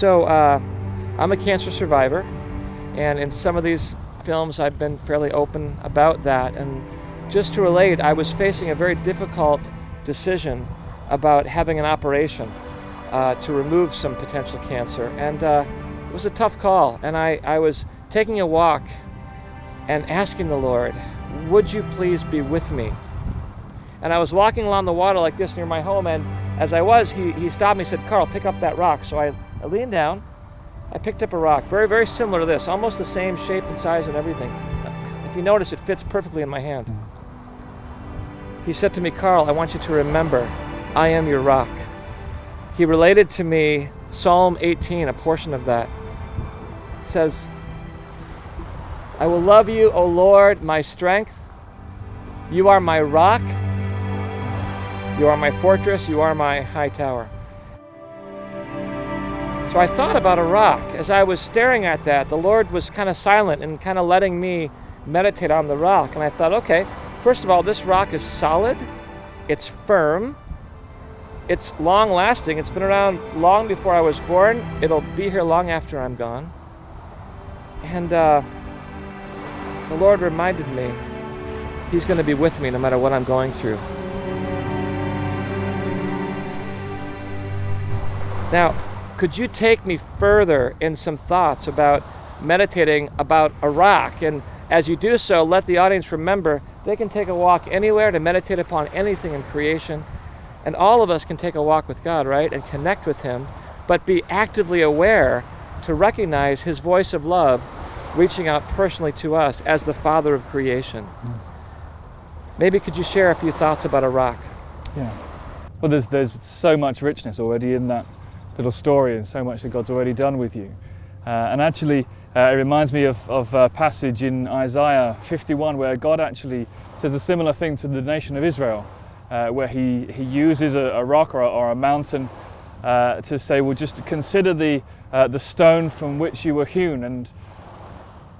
So I'm a cancer survivor, and in some of these films I've been fairly open about that. And just to relate, I was facing a very difficult decision about having an operation to remove some potential cancer. And it was a tough call. And I was taking a walk and asking the Lord, would you please be with me? And I was walking along the water like this near my home, and as I was, he stopped me and said, Carl, pick up that rock. So I leaned down, I picked up a rock, very, very similar to this, almost the same shape and size and everything. If you notice, it fits perfectly in my hand. He said to me, Carl, I want you to remember, I am your rock. He related to me Psalm 18, a portion of that. It says, I will love you, O Lord, my strength. You are my rock. You are my fortress. You are my high tower. So I thought about a rock. As I was staring at that, the Lord was kind of silent and kind of letting me meditate on the rock. And I thought, okay, first of all, this rock is solid. It's firm. It's long lasting. It's been around long before I was born. It'll be here long after I'm gone. And the Lord reminded me He's going to be with me no matter what I'm going through. Now, could you take me further in some thoughts about meditating about a rock? And as you do so, let the audience remember they can take a walk anywhere to meditate upon anything in creation. And all of us can take a walk with God, right? And connect with Him, but be actively aware to recognize His voice of love reaching out personally to us as the Father of creation. Maybe could you share a few thoughts about a rock? Yeah. Well, there's so much richness already in that little story, and so much that God's already done with you. And actually, it reminds me of a passage in Isaiah 51 where God actually says a similar thing to the nation of Israel, where he uses a rock or a mountain to say, well, just consider the stone from which you were hewn. And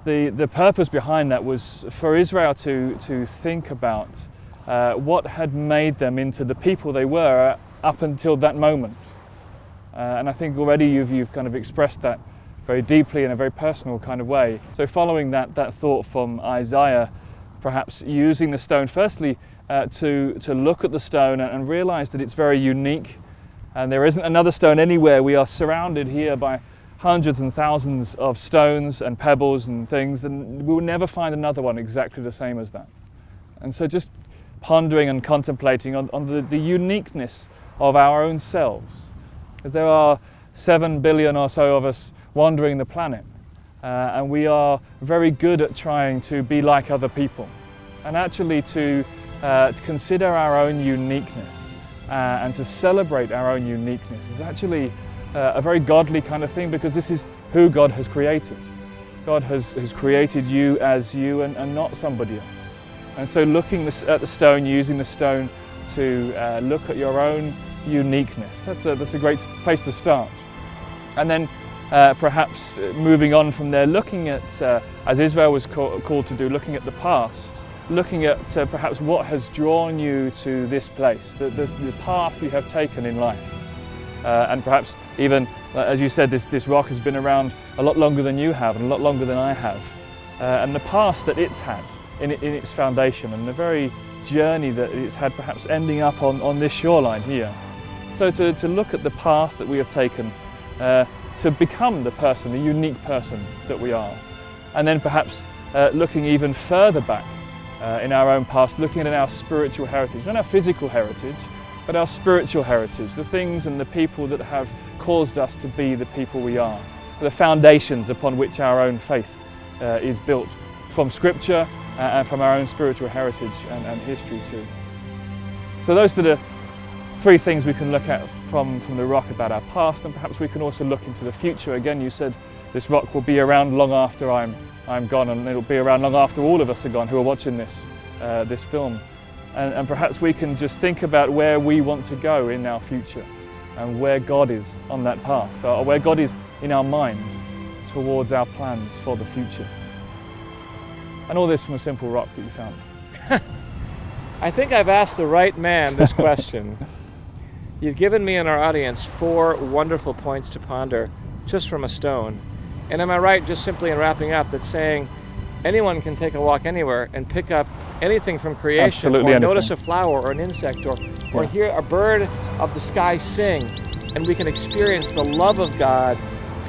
the purpose behind that was for Israel to think about what had made them into the people they were up until that moment. And I think already you've kind of expressed that very deeply in a very personal kind of way. So following that thought from Isaiah, perhaps using the stone firstly to look at the stone and realize that it's very unique, and there isn't another stone anywhere. We are surrounded here by hundreds and thousands of stones and pebbles and things, and we will never find another one exactly the same as that. And so just pondering and contemplating on the uniqueness of our own selves. Because there are 7 billion or so of us wandering the planet, and we are very good at trying to be like other people, and actually to consider our own uniqueness and to celebrate our own uniqueness is actually a very godly kind of thing, because this is who God has created. God has created you as you and not somebody else. And so looking at the stone, using the stone to look at your own uniqueness, that's a great place to start. And then perhaps moving on from there, looking at, as Israel was called to do, looking at the past, looking at perhaps what has drawn you to this place, the path you have taken in life. And perhaps even, as you said, this rock has been around a lot longer than you have and a lot longer than I have. And the past that it's had in its foundation, and the very journey that it's had perhaps ending up on this shoreline here. So to look at the path that we have taken to become the person, the unique person that we are. And then perhaps looking even further back in our own past, looking at our spiritual heritage, not our physical heritage, but our spiritual heritage, the things and the people that have caused us to be the people we are, the foundations upon which our own faith is built from Scripture and from our own spiritual heritage and history too. So those are the three things we can look at from the rock about our past, and perhaps we can also look into the future. Again, you said this rock will be around long after I'm gone, and it'll be around long after all of us are gone who are watching this film. And perhaps we can just think about where we want to go in our future and where God is on that path, or where God is in our minds towards our plans for the future. And all this from a simple rock that you found. I think I've asked the right man this question. You've given me and our audience 4 wonderful points to ponder. just from a stone. And am I right just simply in wrapping up that saying anyone can take a walk anywhere and pick up anything from creation, Absolutely or anything. notice a flower or an insect, or hear a bird of the sky sing, and we can experience the love of God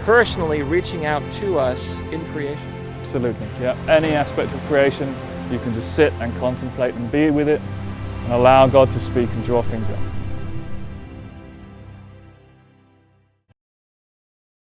personally reaching out to us in creation? Absolutely, yeah. Any aspect of creation, you can just sit and contemplate and be with it and allow God to speak and draw things up.